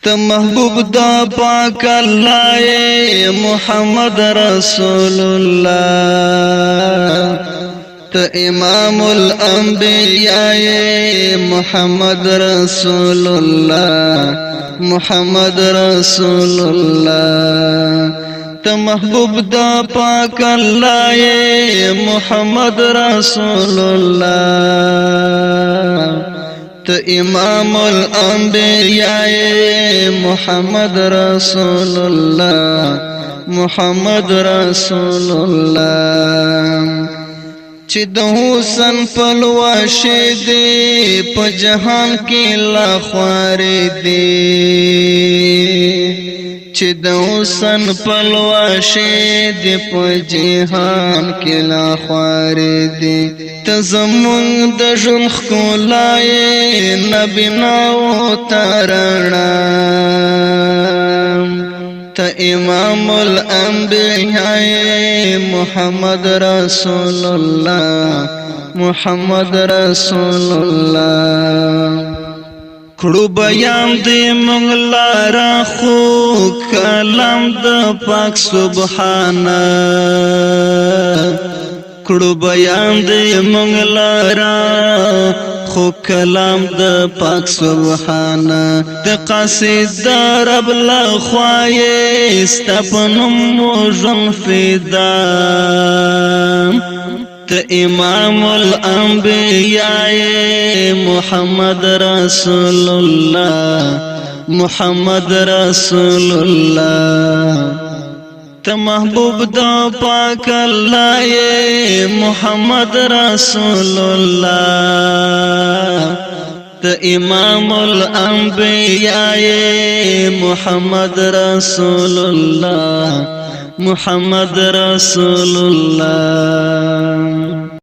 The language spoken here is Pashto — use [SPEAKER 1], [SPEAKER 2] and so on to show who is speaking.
[SPEAKER 1] ته محبوب دا پاک الله محمد رسول الله ته امام الانبیاء محمد رسول الله محمد رسول الله ته محبوب دا پاک الله محمد رسول الله ته امام الانبیاء محمد رسول الله محمد رسول الله چې د حسن پلوشه دی په جهان کې لا خوار دی چې د حسن پلوشه دی په جهان کې لا خوار دی ته زمونږ د ژوند ښکلای نبی نو ترنا ته امام الانبیاء محمد رسول الله محمد رسول الله کړو بیان دې مونږ لاره خو کلام د پاک سبحانه کړو بیان دې مونږ لاره خو کلام د پاک سبحانه د قصید رب لا خوای استپنم وجن فدا ته امام الانبیاء محمد رسول الله محمد رسول الله ته محبوب دا پاک الله محمد رسول الله ته امام الانبیاء محمد رسول الله محمد رسول الله